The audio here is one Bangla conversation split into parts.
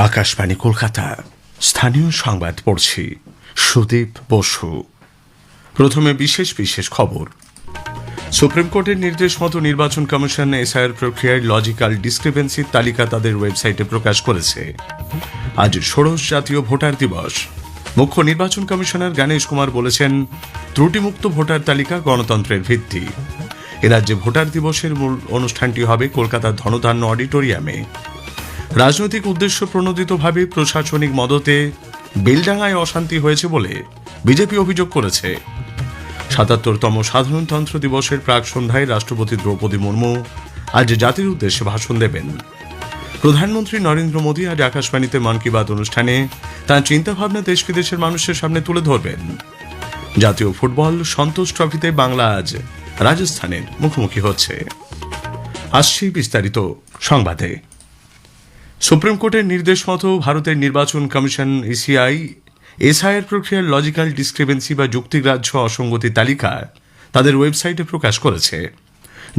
আকাশবাণী কলকাতা স্থানীয় সংবাদ পড়ছি সুদীপ বসু। প্রথমে বিশেষ বিশেষ খবর। সুপ্রিম কোর্টের নির্দেশ মতো নির্বাচন কমিশন এসআইআর প্রক্রিয়ায় লজিক্যাল ডিসক্রিপেন্সির তালিকা তাদের ওয়েবসাইটে প্রকাশ করেছে। আজ ষোড়শ জাতীয় ভোটার দিবস। মুখ্য নির্বাচন কমিশনার গণেশ কুমার বলেছেন, ত্রুটিমুক্ত ভোটার তালিকা গণতন্ত্রের ভিত্তি। এ রাজ্যে ভোটার দিবসের মূল অনুষ্ঠানটি হবে কলকাতার ধনধান্য অডিটোরিয়ামে। রাজনৈতিক উদ্দেশ্য প্রণোদিতভাবে প্রশাসনিক মদতে বেলডাঙ্গায় অশান্তি হয়েছে বলে বিজেপি অভিযোগ করেছে। ৭৭তম সাধারণতন্ত্র দিবসের প্রাক সন্ধ্যায় রাষ্ট্রপতি দ্রৌপদী মুর্মু আজ জাতির উদ্দেশ্যে ভাষণ দেবেন। প্রধানমন্ত্রী নরেন্দ্র মোদী আজ আকাশবাণীতে মন কি বাত অনুষ্ঠানে তাঁর চিন্তাভাবনা দেশ বিদেশের মানুষের সামনে তুলে ধরবেন। জাতীয় ফুটবল সন্তোষ ট্রফিতে বাংলা আজ রাজস্থানের মুখোমুখি হচ্ছে। আসছি বিস্তারিত সংবাদে। সুপ্রিম কোর্টের নির্দেশ মতো ভারতের নির্বাচন কমিশন ইসিআই এসআইআর প্রক্রিয়ার লজিক্যাল ডিসক্রিপেন্সি বা যুক্তিগ্রাহ্য অসঙ্গতি তালিকা তাদের ওয়েবসাইটে প্রকাশ করেছে।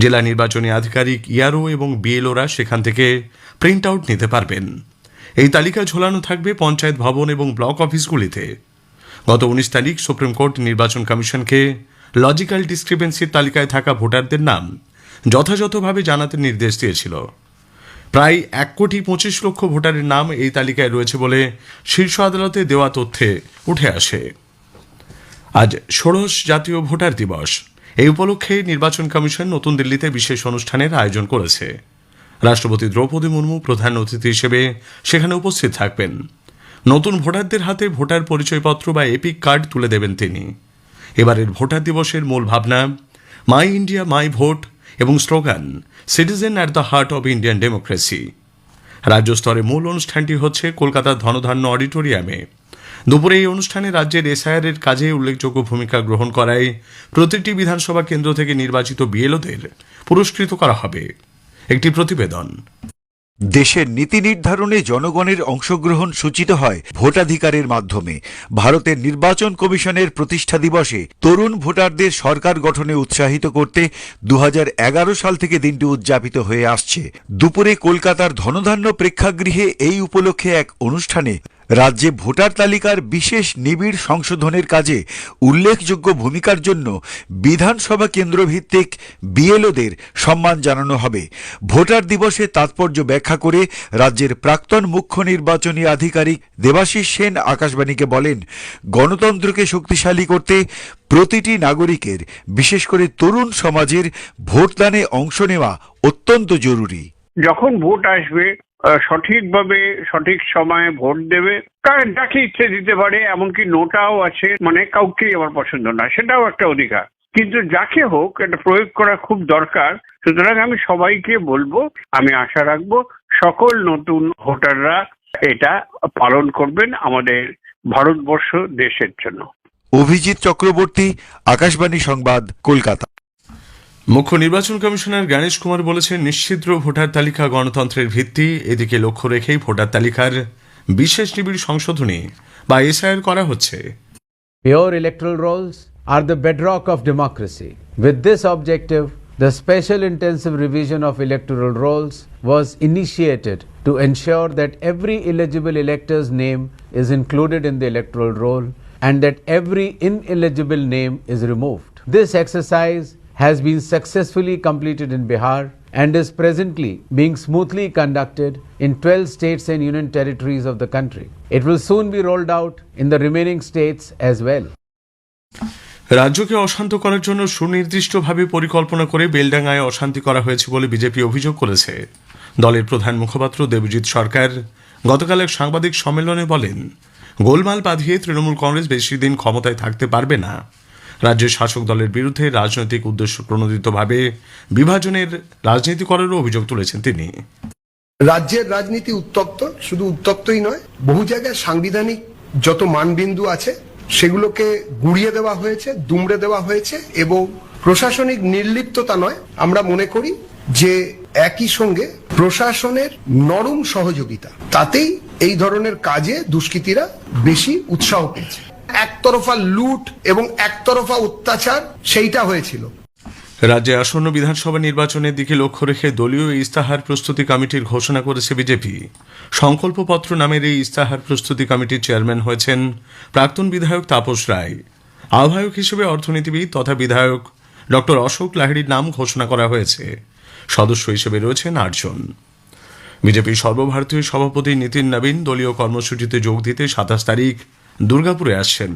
জেলা নির্বাচনী আধিকারিক ইআরও এবং বিএলওরা সেখান থেকে প্রিন্ট আউট নিতে পারবেন। এই তালিকা ঝোলানো থাকবে পঞ্চায়েত ভবন এবং ব্লক অফিসগুলিতে। গত ১৯ তারিখ সুপ্রিম কোর্ট নির্বাচন কমিশনকে লজিক্যাল ডিসক্রিপেন্সির তালিকায় থাকা ভোটারদের নাম যথাযথভাবে জানাতে নির্দেশ দিয়েছিল। প্রায় ১,২৫,০০,০০০ ভোটারের নাম এই তালিকায় রয়েছে বলে শীর্ষ আদালতে দেওয়া তথ্যে উঠে আসে। আজ ষোড়শ জাতীয় ভোটার দিবস। এই উপলক্ষে নির্বাচন কমিশন নতুন দিল্লিতে বিশেষ অনুষ্ঠানের আয়োজন করেছে। রাষ্ট্রপতি দ্রৌপদী মুর্মু প্রধান অতিথি হিসেবে সেখানে উপস্থিত থাকবেন। নতুন ভোটারদের হাতে ভোটার পরিচয়পত্র বা এপিক কার্ড তুলে দেবেন তিনি। এবারের ভোটার দিবসের মূল ভাবনা মাই ইন্ডিয়া মাই ভোট এবং slogan citizen at the heart of Indian democracy. রাজ্য স্তরে মূল অনুষ্ঠানটি হচ্ছে কলকাতার ধনধান্য অডিটোরিয়ামে। দুপুরে এই অনুষ্ঠানে রাজ্যের এসআইআর এর কাজে উল্লেখযোগ্য ভূমিকা গ্রহণ করায় প্রতিটি বিধানসভা কেন্দ্র থেকে নির্বাচিত বিএলওদের পুরস্কৃত করা হবে। একটি প্রতিবেদন। দেশের নীতি নির্ধারণে জনগণের অংশগ্রহণ সূচিত হয় ভোটাধিকারের মাধ্যমে। ভারতের নির্বাচন কমিশনের প্রতিষ্ঠা দিবসে তরুণ ভোটারদের সরকার গঠনে উৎসাহিত করতে ২০১১ সাল থেকে দিনটি উদযাপিত হয়ে আসছে। দুপুরে কলকাতার ধনধান্য প্রেক্ষাগৃহে এই উপলক্ষে এক অনুষ্ঠানে রাজ্যে ভোটার তালিকার বিশেষ নিবিড় সংশোধনের কাজে উল্লেখযোগ্য ভূমিকার জন্য বিধানসভা কেন্দ্রভিত্তিক বিএলওদের সম্মান জানানো হবে। ভোটার দিবসের তাৎপর্য ব্যাখ্যা করে রাজ্যের প্রাক্তন মুখ্য নির্বাচনী আধিকারিক দেবাশিস সেন আকাশবাণীকে বলেন, গণতন্ত্রকে শক্তিশালী করতে প্রতিটি নাগরিকের, বিশেষ করে তরুণ সমাজের ভোটদানে অংশ নেওয়া অত্যন্ত জরুরি। যখন ভোট আসবে সঠিকভাবে সঠিক সময়ে ভোট দেবে। কারণ যাকে ইচ্ছে দিতে পারে, এমনকি নোটাও আছে, মানে কাউকেই আমার পছন্দ না, সেটাও একটা অধিকার। কিন্তু যাকে হোক এটা প্রয়োগ করা খুব দরকার। সুতরাং আমি সবাইকে বলবো, আমি আশা রাখবো সকল নতুন ভোটাররা এটা পালন করবেন আমাদের ভারতবর্ষ দেশের জন্য। অভিজিৎ চক্রবর্তী, আকাশবাণী সংবাদ, কলকাতা। মুখ্য নির্বাচন কমিশনার গণেশ কুমার বলেছেন, নিশ্চিদ্র ভোটার তালিকা গণতন্ত্রের ভিত্তি। এদিকে লক্ষ্য রেখেই ভোটার তালিকার বিশেষ নিবিড় সংশোধনী বা এসআইআর করা হচ্ছে। Pure electoral rolls are the bedrock of democracy. With this objective, the special intensive revision of electoral rolls was initiated to ensure that every eligible elector's name is included in the electoral roll and that every ineligible name is removed. This exercise has been successfully completed in Bihar and is presently being smoothly conducted in 12 states and union territories of the country. It will soon be rolled out in the remaining states as well. রাজ্যকে অশান্ত করার জন্য সুনির্দিষ্টভাবে পরিকল্পনা করে বেলডাঙ্গায় অশান্তি করা হয়েছে বলে বিজেপি অভিযোগ করেছে। দলের প্রধান মুখপাত্র দেবজিৎ সরকার গতকাল এক সাংবাদিক সম্মেলনে বলেন, গোলমাল বাঁধিয়ে তৃণমূল কংগ্রেস বেশি দিন ক্ষমতায় থাকতে পারবে না। রাজ্যের শাসক দলের বিরুদ্ধে রাজনৈতিক উদ্দেশ্য প্রণোদিতভাবে বিভাজনের রাজনীতি করারও অভিযোগ তুলেছেন তিনি। রাজ্যের রাজনীতি উত্তপ্ত, শুধু উত্তপ্তই নয়, বহু জায়গায় সাংবিধানিক যত মানবিন্দু আছে সেগুলোকে গুড়িয়ে দেওয়া হয়েছে, দুমড়ে দেওয়া হয়েছে এবং প্রশাসনিক নির্লিপ্ততা নয়, আমরা মনে করি যে একই সঙ্গে প্রশাসনের নরম সহযোগিতা, তাতেই এই ধরনের কাজে দুষ্কৃতীরা বেশি উৎসাহ পেয়েছে। একতরফা লুট এবং একতরফা অত্যাচার সেইটা হয়েছিল। রাজ্যে আসন্ন বিধানসভা নির্বাচনের দিকে লক্ষ্য রেখে দলীয় ইস্তাহার প্রস্তুতি কমিটির ঘোষণা করেছে বিজেপি। সংকল্পপত্র নামের এই ইস্তাহার প্রস্তুতি কমিটির চেয়ারম্যান হয়েছেন প্রাক্তন বিধায়ক তাপস রায়। আহ্বায়ক হিসেবে অর্থনীতিবিদ তথা বিধায়ক ডক্টর অশোক লাহিড়ির নাম ঘোষণা করা হয়েছে। সদস্য হিসেবে রয়েছেন 8 জন। বিজেপির সর্বভারতীয় সভাপতি নীতিন নবীন দলীয় কর্মসূচিতে যোগ দিতে 27 তারিখ দুর্গাপুরে আসছেন।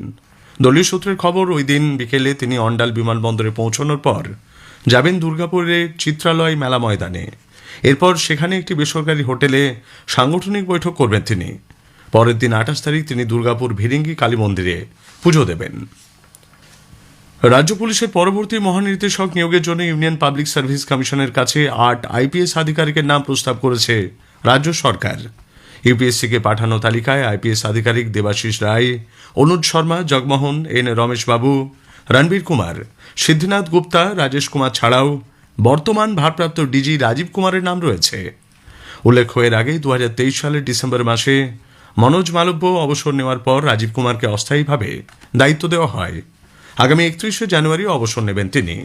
দলীয় সূত্রের খবর, ওই দিন বিকেলে তিনি অন্ডাল বিমানবন্দরে পৌঁছানোর পর যাবেন দুর্গাপুরের চিত্রালয় মেলা ময়দানে। এরপর সেখানে একটি বেসরকারি হোটেলে সাংগঠনিক বৈঠক করবেন তিনি। পরের দিন 28 তারিখ তিনি দুর্গাপুর ভিরিঙ্গি কালী মন্দিরে পুজো দেবেন। রাজ্য পুলিশের পরবর্তী মহানির্দেশক নিয়োগের জন্য ইউনিয়ন পাবলিক সার্ভিস কমিশনের কাছে 8 আইপিএস আধিকারিকের নাম প্রস্তাব করেছে রাজ্য সরকার। ইউপিএসসিকে পাঠানো তালিকায় আইপিএস আধিকারিক দেবাশিস রায়, অনুজ শর্মা, জগমোহন, এন রমেশবাবু, রণবীর কুমার, সিদ্ধিনাথ গুপ্তা, রাজেশ কুমার ছাড়াও বর্তমান ভারপ্রাপ্ত ডিজি রাজীব কুমারের নাম রয়েছে। উল্লেখ্য, এর আগে 2023 সালের ডিসেম্বর মাসে মনোজ মালব্য অবসর নেওয়ার পর রাজীব কুমারকে অস্থায়ীভাবে দায়িত্ব দেওয়া হয়। আগামী 31শে জানুয়ারি অবসর নেবেন তিনি।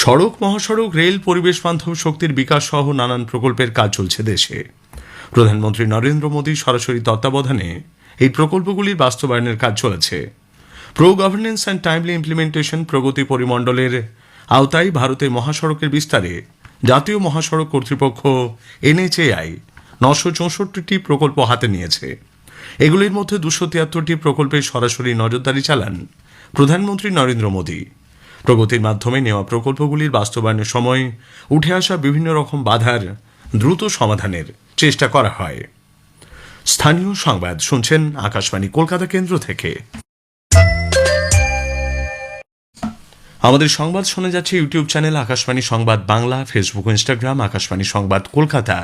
সড়ক, মহাসড়ক, রেল, পরিবেশ বান্ধব শক্তির বিকাশ সহ নানান প্রকল্পের কাজ চলছে দেশে। প্রধানমন্ত্রী নরেন্দ্র মোদীর সরাসরি তত্ত্বাবধানে এই প্রকল্পগুলির বাস্তবায়নের কাজ চলেছে। Pro governance and timely implementation প্রগতি পরিমণ্ডলের আওতায় ভারতের মহাসড়কের বিস্তারে জাতীয় মহাসড়ক কর্তৃপক্ষ NHAI 964টি প্রকল্প হাতে নিয়েছে। এগুলির মধ্যে 273টি প্রকল্পের সরাসরি নজরদারি চালান প্রধানমন্ত্রী নরেন্দ্র মোদী। প্রগতির মাধ্যমে নেওয়া প্রকল্পগুলির বাস্তবায়নের সময় উঠে আসা বিভিন্ন রকম বাধার দ্রুত সমাধানের চেষ্টা করা হয়। স্থানীয় সংবাদ শুনছেন আকাশবাণী কলকাতা কেন্দ্র থেকে। আমাদের সংবাদ শোনা যাচ্ছে ইউটিউব চ্যানেল আকাশবাণী সংবাদ বাংলা, ফেসবুক ও ইনস্টাগ্রাম আকাশবাণী সংবাদ কলকাতা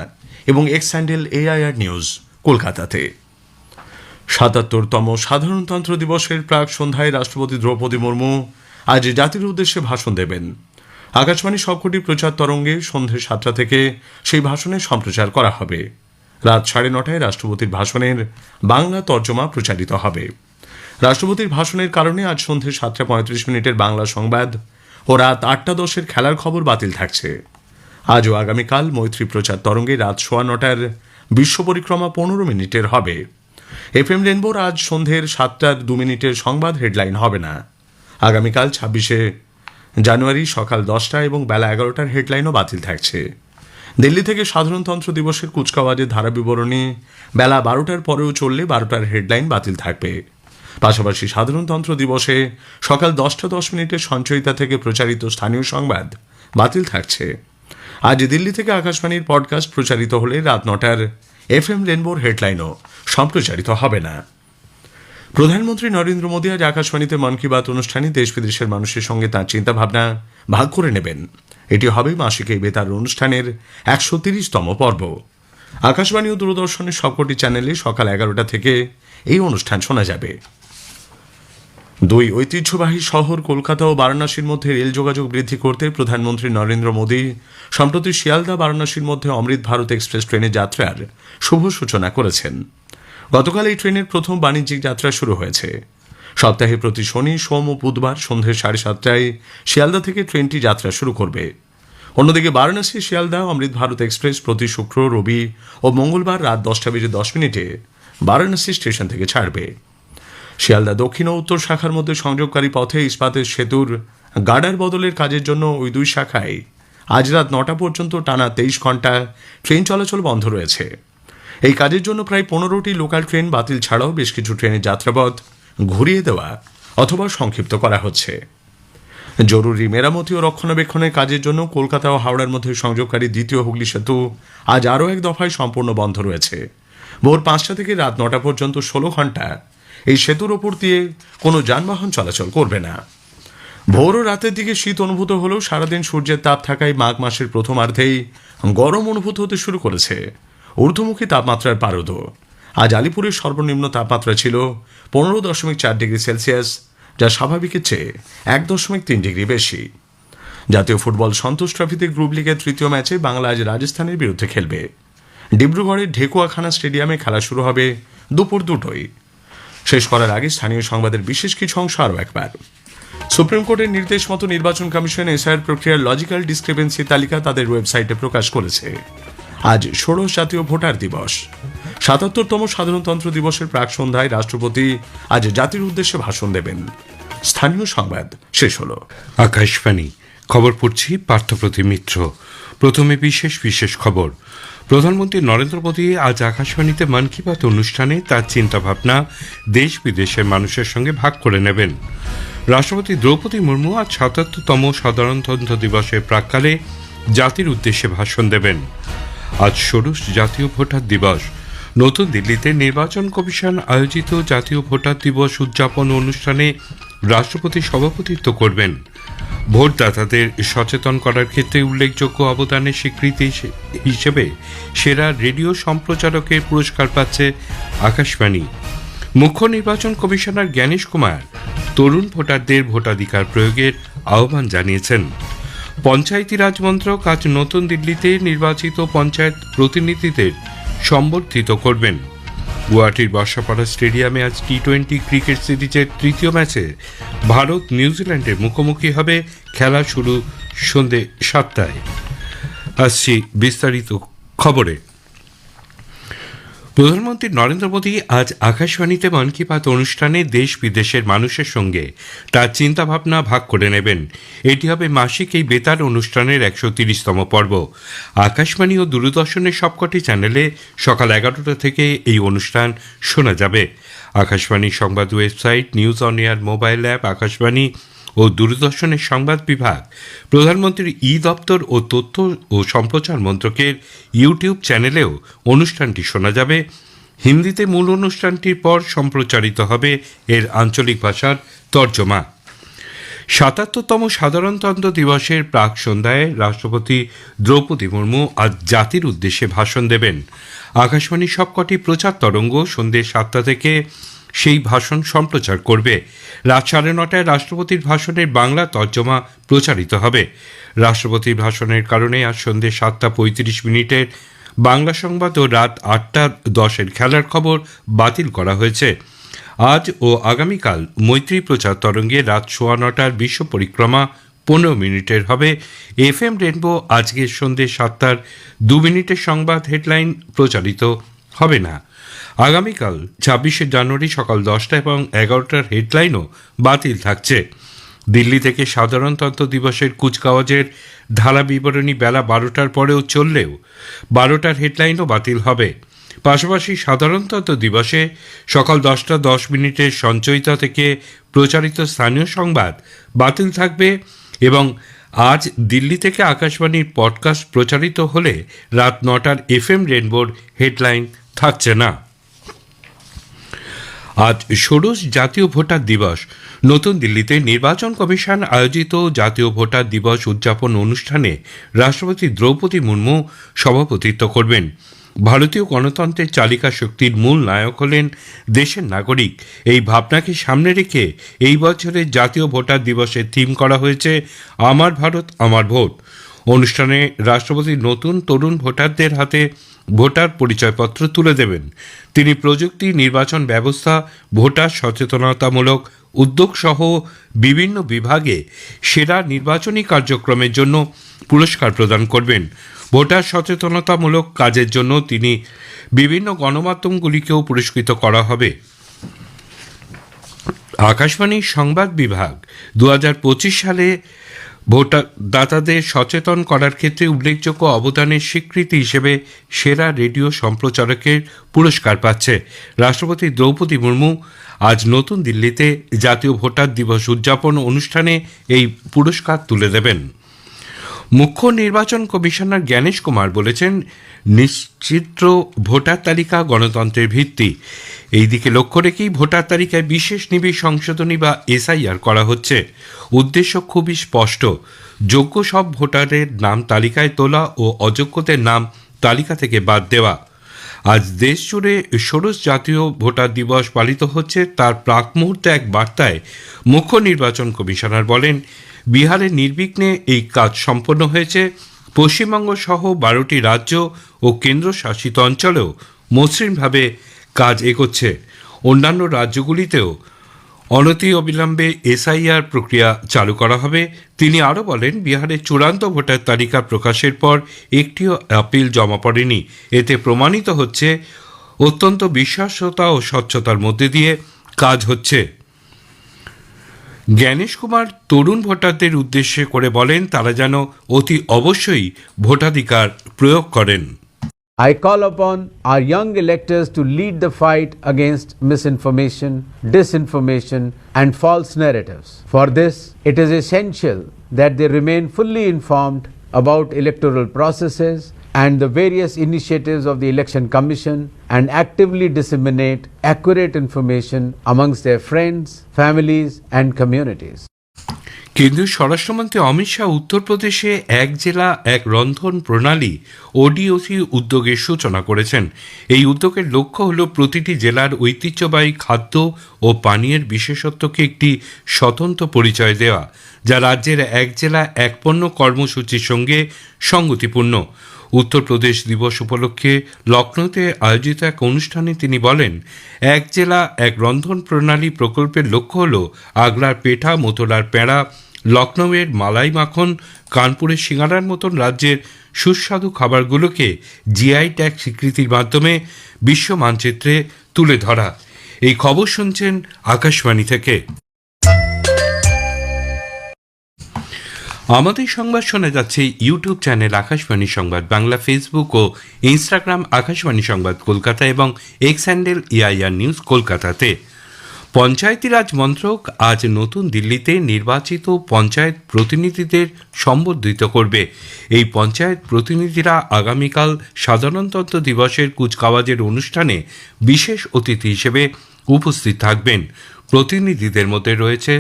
এবং এক্স হ্যান্ডেল AIR নিউজ কলকাতাতে। 77তম সাধারণতন্ত্র দিবসের প্রাক সন্ধ্যায় রাষ্ট্রপতি দ্রৌপদী মুর্মু আজ জাতির উদ্দেশ্যে ভাষণ দেবেন। আকাশবাণী সবকটি প্রচার তরঙ্গে সন্ধ্যে 7টা থেকে সেই ভাষণের সম্প্রচার করা হবে। রাত 9:30টায় রাষ্ট্রপতির ভাষণের বাংলা তর্জমা প্রচারিত হবে। রাষ্ট্রপতির ভাষণের কারণে আজ সন্ধ্যে 7:35 বাংলা সংবাদ ও রাত 8:10 খেলার খবর বাতিল থাকছে। আজ ও আগামীকাল মৈত্রী প্রচার তরঙ্গে রাত 9:15 বিশ্ব পরিক্রমা 15 মিনিটের হবে। FM রেনবোর আজ সন্ধ্যের 7:02 সংবাদ হেডলাইন হবে না। আগামীকাল 26শে জানুয়ারি সকাল 10টা এবং বেলা 11টার হেডলাইনও বাতিল থাকছে। দিল্লি থেকে সাধারণতন্ত্র দিবসের কুচকাওয়াজের ধারা বিবরণী বেলা 12টার পরেও চললে 12টার হেডলাইন বাতিল থাকবে। পাশাপাশি সাধারণতন্ত্র দিবসে সকাল 10:10 সঞ্চয়িতা থেকে প্রচারিত স্থানীয় সংবাদ বাতিল থাকছে। আজ দিল্লি থেকে আকাশবাণীর পডকাস্ট প্রচারিত হলে রাত 9টার FM রেনবোর হেডলাইনও সম্প্রচারিত হবে না। প্রধানমন্ত্রী নরেন্দ্র মোদী আজ আকাশবাণীতে মন কি বাত অনুষ্ঠানে দেশ বিদেশের মানুষের সঙ্গে তাঁর চিন্তাভাবনা ভাগ করে নেবেন। এটি হবে মাসিক এই বেতার অনুষ্ঠানের 130তম পর্ব। আকাশবাণী ও দূরদর্শনের সবকটি চ্যানেলে সকাল 11টা থেকে এই অনুষ্ঠান শোনা যাবে। 2 ঐতিহ্যবাহী শহর কলকাতা ও বারাণসীর মধ্যে রেল যোগাযোগ বৃদ্ধি করতে প্রধানমন্ত্রী নরেন্দ্র মোদী সম্প্রতি শিয়ালদা বারাণসীর মধ্যে অমৃত ভারত এক্সপ্রেস ট্রেনের যাত্রার শুভ সূচনা করেছেন। গতকাল এই ট্রেনের প্রথম বাণিজ্যিক যাত্রা শুরু হয়েছে। সপ্তাহে প্রতি শনি, সোম ও বুধবার সন্ধ্যে 7:30টায় শিয়ালদা থেকে ট্রেনটি যাত্রা শুরু করবে। অন্যদিকে বারাণসী শিয়ালদা অমৃত ভারত এক্সপ্রেস প্রতি শুক্র, রবি ও মঙ্গলবার রাত 10:10 বারাণসী স্টেশন থেকে ছাড়বে। শিয়ালদা দক্ষিণ ও উত্তর শাখার মধ্যে সংযোগকারী পথে ইস্পাতের সেতুর গার্ডার বদলের কাজের জন্য ওই 2 শাখায় আজ রাত 9টা পর্যন্ত টানা 23 ঘন্টা ট্রেন চলাচল বন্ধ রয়েছে। এই কাজের জন্য প্রায় 15টি লোকাল ট্রেন বাতিল ছাড়াও বেশ কিছু ট্রেনের যাত্রাপথ ঘুরিয়ে দেওয়া অথবা সংক্ষিপ্ত করা হচ্ছে। জরুরি মেরামতি ও রক্ষণাবেক্ষণের কাজের জন্য কলকাতা ও হাওড়ার মধ্যে সংযোগকারী দ্বিতীয় হুগলি সেতু আজ আরও এক দফায় সম্পূর্ণ বন্ধ রয়েছে। ভোর 5টা থেকে রাত 9টা পর্যন্ত 16 ঘন্টা এই সেতুর ওপর দিয়ে কোনো যানবাহন চলাচল করবে না। ভোর ও রাতের দিকে শীত অনুভূত হলেও সারাদিন সূর্যের তাপ থাকায় মাঘ মাসের প্রথমার্ধেই গরম অনুভূত হতে শুরু করেছে। ঊর্ধ্বমুখী তাপমাত্রার পারদ। আজ আলিপুরের সর্বনিম্ন তাপমাত্রা ছিল 15.4 ডিগ্রি সেলসিয়াস, যা স্বাভাবিকের চেয়ে 1.3 ডিগ্রি বেশি। জাতীয় ফুটবল সন্তোষ ট্রফিতে গ্রুপ লিগের তৃতীয় ম্যাচে বাংলা আজ রাজস্থানের বিরুদ্ধে খেলবে। ডিব্রুগড়ের ঢেকুয়াখানা স্টেডিয়ামে খেলা শুরু হবে দুপুর 2টায়। শেষ করার আগে স্থানীয় সংবাদের বিশেষ কিছু অংশ আরও একবার। সুপ্রিম কোর্টের নির্দেশ মতো নির্বাচন কমিশন এসআইআর প্রক্রিয়ার লজিক্যাল ডিসক্রিপেন্সি তালিকা তাদের ওয়েবসাইটে প্রকাশ করেছে। আজ ষোড়শ জাতীয় ভোটার দিবস। ৭৭তম সাধারণতন্ত্র দিবসের প্রাক সন্ধ্যায় রাষ্ট্রপতি আজ জাতির উদ্দেশ্যে ভাষণ দেবেন। স্থানীয় সংবাদ শেষ হল। আকাশবাণী খবর পড়ছি পার্থপ্রতিম মিত্র। প্রথমে বিশেষ খবর। প্রধানমন্ত্রী নরেন্দ্র মোদী আজ আকাশবাণীতে মন কি বাত অনুষ্ঠানে তার চিন্তাভাবনা দেশ বিদেশের মানুষের সঙ্গে ভাগ করে নেবেন। রাষ্ট্রপতি দ্রৌপদী মুর্মু আজ ৭৭তম সাধারণতন্ত্র দিবসের প্রাক্কালে জাতির উদ্দেশ্যে ভাষণ দেবেন। আজ ষোড়শ জাতীয় ভোটার দিবস। নতুন দিল্লিতে নির্বাচন কমিশন আয়োজিত জাতীয় ভোটার দিবস উদযাপন অনুষ্ঠানে রাষ্ট্রপতি সভাপতিত্ব করবেন। ভোটদাতাদের সচেতন করার ক্ষেত্রে উল্লেখযোগ্য অবদানের স্বীকৃতি হিসেবে সেরা রেডিও সম্প্রচারকের পুরস্কার পাচ্ছে আকাশবাণী। মুখ্য নির্বাচন কমিশনার জ্ঞানেশ কুমার তরুণ ভোটারদের ভোটাধিকার প্রয়োগের আহ্বান জানিয়েছেন। পঞ্চায়েতি রাজ মন্ত্রক আজ নতুন দিল্লিতে নির্বাচিত পঞ্চায়েত প্রতিনিধিদের সম্বর্ধিত করবেন। গুয়াহাটির বর্ষাপাড়া স্টেডিয়ামে আজ টি-20 ক্রিকেট সিরিজের তৃতীয় ম্যাচে ভারত নিউজিল্যান্ডের মুখোমুখি হবে। খেলা শুরু সন্ধে 7টায়। আসছি বিস্তারিত খবরে। প্রধানমন্ত্রী নরেন্দ্র মোদী আজ আকাশবাণীতে মন কি বাত অনুষ্ঠানে দেশ বিদেশের মানুষের সঙ্গে তার চিন্তাভাবনা ভাগ করে নেবেন। এটি হবে মাসিক এই বেতার অনুষ্ঠানের 130তম পর্ব। আকাশবাণী ও দূরদর্শনের সবকটি চ্যানেলে সকাল 11টা থেকে এই অনুষ্ঠান শোনা যাবে। আকাশবাণীর সংবাদ website, news on air mobile app, Akashvani ও দূরদর্শনের সংবাদ বিভাগ, প্রধানমন্ত্রীর দপ্তর ও তথ্য ও সম্প্রচার মন্ত্রকের ইউটিউব চ্যানেলেও অনুষ্ঠানটি শোনা যাবে। হিন্দিতে মূল অনুষ্ঠানটির পর সম্প্রচারিত হবে এর আঞ্চলিক ভাষার তর্জমা। ৭৭তম সাধারণতন্ত্র দিবসের প্রাক সন্ধ্যায় রাষ্ট্রপতি দ্রৌপদী মুর্মু আজ জাতির উদ্দেশ্যে ভাষণ দেবেন। আকাশবাণীর সবকটি প্রচার তরঙ্গ সন্ধ্যে 7টা থেকে সেই ভাষণ সম্প্রচার করবে। রাত 9:30টায় রাষ্ট্রপতির ভাষণের বাংলা তর্জমা প্রচারিত হবে। রাষ্ট্রপতির ভাষণের কারণে আজ সন্ধ্যে 7:35 বাংলা সংবাদ ও রাত 8:10 খেলার খবর বাতিল করা হয়েছে। আজ ও আগামীকাল মৈত্রী প্রচার তরঙ্গে রাত 9:15 বিশ্ব পরিক্রমা 15 মিনিটের হবে। FM রেনবো আজকের সন্ধ্যে 7:02 সংবাদ হেডলাইন প্রচারিত হবে না। আগামীকাল 26শে জানুয়ারি সকাল 10টা এবং 11টার হেডলাইনও বাতিল থাকছে। দিল্লি থেকে সাধারণতন্ত্র দিবসের কুচকাওয়াজের ধারা বিবরণী বেলা 12টার পরেও চললেও 12টার হেডলাইনও বাতিল হবে। পাশাপাশি সাধারণতন্ত্র দিবসে সকাল 10:10 সঞ্চয়িতা থেকে প্রচারিত স্থানীয় সংবাদ বাতিল থাকবে এবং আজ দিল্লি থেকে আকাশবাণীর পডকাস্ট প্রচারিত হলে রাত 9টার FM রেনবোর হেডলাইন থাকছে না। আজ ষোড়শ জাতীয় ভোটার দিবস। নতুন দিল্লিতে নির্বাচন কমিশন আয়োজিত জাতীয় ভোটার দিবস উদযাপন অনুষ্ঠানে রাষ্ট্রপতি দ্রৌপদী মুর্মু সভাপতিত্ব করবেন। ভারতীয় গণতন্ত্রের চালিকা শক্তির মূল নায়ক হলেন দেশের নাগরিক। এই ভাবনাকে সামনে রেখে এই বছরের জাতীয় ভোটার দিবসের থিম করা হয়েছে আমার ভারত আমার ভোট। অনুষ্ঠানে রাষ্ট্রপতি নতুন তরুণ ভোটারদের হাতে ভোটার পরিচয়পত্র তুলে দেবেন। তিনি প্রযুক্তি, নির্বাচন ব্যবস্থা, ভোটার সচেতনতামূলক উদ্যোগ সহ বিভিন্ন বিভাগে সেরা নির্বাচনী কার্যক্রমের জন্য পুরস্কার প্রদান করবেন। ভোটার সচেতনতামূলক কাজের জন্য তিনি বিভিন্ন গণমাধ্যমগুলিকেও পুরস্কৃত করা হবে। আকাশবাণীর সংবাদ বিভাগ 2025 সালে ভোটদাতাদের সচেতন করার ক্ষেত্রে উল্লেখযোগ্য অবদানের স্বীকৃতি হিসেবে সেরা রেডিও সম্প্রচারকের পুরস্কার পাচ্ছে। রাষ্ট্রপতি দ্রৌপদী মুর্মু আজ নতুন দিল্লিতে জাতীয় ভোটার দিবস উদযাপন অনুষ্ঠানে এই পুরস্কার তুলে দেবেন। মুখ্য নির্বাচন কমিশনার জ্ঞানেশ কুমার বলেছেন, নিশ্চিদ্র ভোটার তালিকা গণতন্ত্রের ভিত্তি। এই দিকে লক্ষ্য রেখেই ভোটার তালিকায় বিশেষ নিবিড় সংশোধনী বা SIR করা হচ্ছে। উদ্দেশ্য খুবই স্পষ্ট, যোগ্য সব ভোটারের নাম তালিকায় তোলা ও অযোগ্যদের নাম তালিকা থেকে বাদ দেওয়া। আজ দেশ জুড়ে ষোড়শ জাতীয় ভোটার দিবস পালিত হচ্ছে। তার প্রাক মুহূর্তে এক বার্তায় মুখ্য নির্বাচন কমিশনার বলেন, বিহারে নির্বিঘ্নে এই কাজ সম্পন্ন হয়েছে। পশ্চিমবঙ্গ সহ 12টি রাজ্য ও কেন্দ্রশাসিত অঞ্চলেও মসৃণভাবে কাজ এগোচ্ছে। অন্যান্য রাজ্যগুলিতেও অনতি অবিলম্বে এসআইআর প্রক্রিয়া চালু করা হবে। তিনি আরও বলেন, বিহারের চূড়ান্ত ভোটার তালিকা প্রকাশের পর একটিও আপিল জমা পড়েনি। এতে প্রমাণিত হচ্ছে অত্যন্ত বিশ্বাস্যতা ও স্বচ্ছতার মধ্যে দিয়ে কাজ হচ্ছে। জ্ঞানেশ কুমার তরুণ ভোটারদের উদ্দেশ্যে করে বলেন, তারা যেন অতি অবশ্যই ভোটাধিকার প্রয়োগ করেন। I call upon our young electors to lead the fight against misinformation, disinformation, and false narratives. For this, it is essential that they remain fully informed about electoral processes and the various initiatives of the Election Commission and actively disseminate accurate information amongst their friends, families, and communities. কেন্দ্রীয় স্বরাষ্ট্রমন্ত্রী অমিত শাহ উত্তরপ্রদেশে এক জেলা এক রন্ধন প্রণালী ওডিওসি উদ্যোগের সূচনা করেছেন। এই উদ্যোগের লক্ষ্য হল প্রতিটি জেলার ঐতিহ্যবাহী খাদ্য ও পানীয়ের বিশেষত্বকে একটি স্বতন্ত্র পরিচয় দেওয়া, যা রাজ্যের এক জেলা এক পণ্য কর্মসূচির সঙ্গে সঙ্গতিপূর্ণ। উত্তরপ্রদেশ দিবস উপলক্ষে লখনৌতে আয়োজিত এক অনুষ্ঠানে তিনি বলেন, এক জেলা এক রন্ধন প্রণালী প্রকল্পের লক্ষ্য হল আগ্রার পেঠা, মথুরার প্যাঁড়া, লখনৌয়ের মালাই মাখন, কানপুরের সিঙ্গারার মতন রাজ্যের সুস্বাদু খাবারগুলোকে জিআই ট্যাগ স্বীকৃতির মাধ্যমে বিশ্ব মানচিত্রে তুলে ধরা। এই খবর শুনছেন আকাশবাণী থেকে। আমাদের সংবাদ শোনা যাচ্ছে ইউটিউব চ্যানেল আকাশবাণী সংবাদ বাংলা, ফেসবুক ও ইনস্টাগ্রাম আকাশবাণী সংবাদ কলকাতা এবং এক্স হ্যান্ডেল এআইআর নিউজ কলকাতাতে। পঞ্চায়েতি রাজ মন্ত্রক আজ নতুন দিল্লিতে নির্বাচিত পঞ্চায়েত প্রতিনিধিদের সম্বর্ধিত করবে। এই পঞ্চায়েত প্রতিনিধিরা আগামীকাল সাধারণতন্ত্র দিবসের কুচকাওয়াজের অনুষ্ঠানে বিশেষ অতিথি হিসেবে উপস্থিত থাকবেন। প্রতিনিধিদের মধ্যে রয়েছে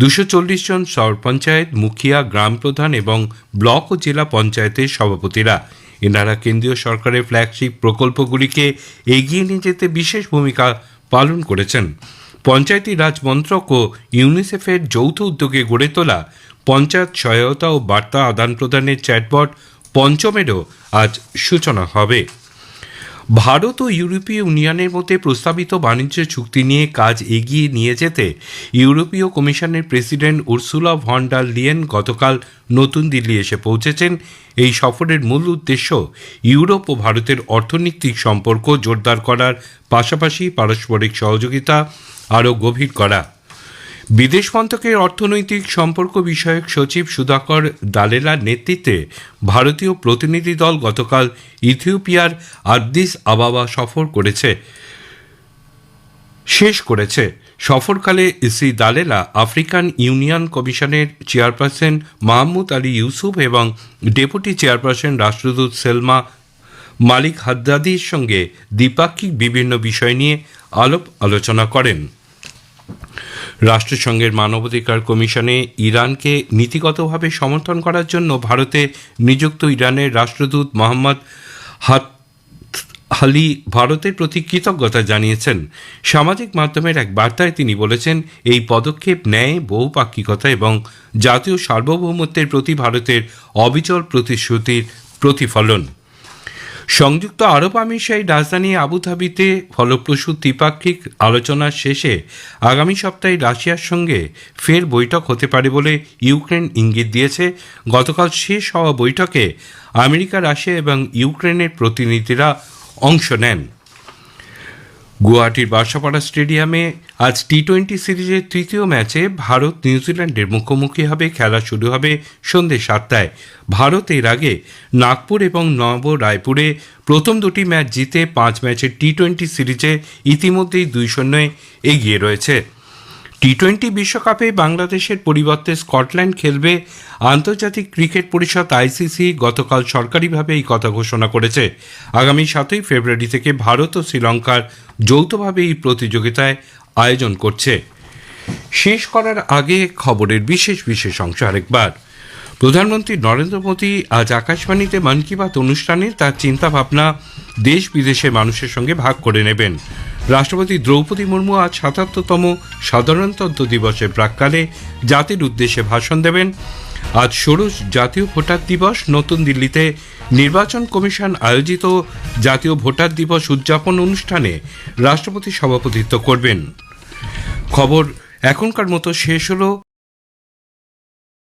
240 জন সরপঞ্চায়েত, মুখিয়া, গ্রাম প্রধান এবং ব্লক ও জেলা পঞ্চায়েতের সভাপতিরা। এনারা কেন্দ্রীয় সরকারের ফ্ল্যাগশিপ প্রকল্পগুলিকে এগিয়ে নিয়ে যেতে বিশেষ ভূমিকা পালন করেছেন। পঞ্চায়েতি রাজ মন্ত্রক ও ইউনিসেফের যৌথ উদ্যোগে গড়ে তোলা পঞ্চায়েত সহায়তা ও বার্তা আদান প্রদানের চ্যাটবট পঞ্চমেরও আজ সূচনা হবে। ভারত ও ইউরোপীয় ইউনিয়নের মধ্যে প্রস্তাবিত বাণিজ্য চুক্তি নিয়ে কাজ এগিয়ে নিয়ে যেতে ইউরোপীয় কমিশনের president Ursula von der Leyen গতকাল নতুন দিল্লি এসে পৌঁছেছেন। এই সফরের মূল উদ্দেশ্য ইউরোপ ও ভারতের অর্থনৈতিক সম্পর্ক জোরদার করার পাশাপাশি পারস্পরিক সহযোগিতা আরও গভীর করা। বিদেশ মন্ত্রকের অর্থনৈতিক সম্পর্ক বিষয়ক সচিব সুধাকর দালেলার নেতৃত্বে ভারতীয় প্রতিনিধি দল গতকাল ইথিওপিয়ার আদ্দিস আবাবা শেষ করেছে। সফরকালে শ্রী দালেলা আফ্রিকান ইউনিয়ন কমিশনের চেয়ারপারসন মাহমুদ আলী ইউসুফ এবং ডেপুটি চেয়ারপারসন রাষ্ট্রদূত সেলমা মালিক হাদ্দাদির সঙ্গে দ্বিপাক্ষিক বিভিন্ন বিষয় নিয়ে আলাপ আলোচনা করেন। রাষ্ট্রসংঘের মানবাধিকার কমিশনে ইরানকে নীতিগতভাবে সমর্থন করার জন্য ভারতে নিযুক্ত ইরানের রাষ্ট্রদূত মোহাম্মদ হালি ভারতের প্রতি কৃতজ্ঞতা জানিয়েছেন। সামাজিক মাধ্যমের এক বার্তায় তিনি বলেছেন, এই পদক্ষেপ ন্যায়, বহুপাক্ষিকতা এবং জাতীয় সার্বভৌমত্বের প্রতি ভারতের অবিচল প্রতিশ্রুতির প্রতিফলন। সংযুক্ত আরব আমিরশাহীর রাজধানী আবুধাবিতে ফলপ্রসূ দ্বিপাক্ষিক আলোচনার শেষে আগামী সপ্তাহে রাশিয়ার সঙ্গে ফের বৈঠক হতে পারে বলে ইউক্রেন ইঙ্গিত দিয়েছে। গতকাল শেষ হওয়া বৈঠকে আমেরিকা, রাশিয়া এবং ইউক্রেনের প্রতিনিধিরা অংশ নেন। গুয়াহাটির বার্সাপাড়া স্টেডিয়ামে আজ টি-20 সিরিজের তৃতীয় ম্যাচে ভারত নিউজিল্যান্ডের মুখোমুখি হবে। খেলা শুরু হবে সন্ধ্যে 7টায়। ভারত এর আগে নাগপুর এবং নব রায়পুরে প্রথম দুটি ম্যাচ জিতে 5 ম্যাচের টি-20 সিরিজে ইতিমধ্যেই 2-0 এগিয়ে রয়েছে। টি-20 বিশ্বকাপে বাংলাদেশের পরিবর্তে স্কটল্যান্ড খেলবে। আন্তর্জাতিক ক্রিকেট পরিষদ আইসিসি গতকাল সরকারিভাবে এই কথা ঘোষণা করেছে। আগামী 7ই ফেব্রুয়ারি থেকে ভারত ও শ্রীলঙ্কার যৌথভাবে এই প্রতিযোগিতায় আয়োজন করছে। শেষ করার আগে খবরের বিশেষ অংশ আরেকবার। প্রধানমন্ত্রী নরেন্দ্র মোদী আজ আকাশবাণীতে মন কি বাত অনুষ্ঠানে তার চিন্তাভাবনা দেশ বিদেশের মানুষের সঙ্গে ভাগ করে নেবেন। রাষ্ট্রপতি দ্রৌপদী মুর্মু আজ ৭৭তম সাধারণতন্ত্র দিবসের প্রাক্কালে জাতির উদ্দেশ্যে ভাষণ দেবেন। আজ ষোড়শ জাতীয় ভোটার দিবস। নতুন দিল্লিতে নির্বাচন কমিশন আয়োজিত জাতীয় ভোটার দিবস উদযাপন অনুষ্ঠানে রাষ্ট্রপতি সভাপতিত্ব করবেন। খবর এখনকার মতো শেষ হলো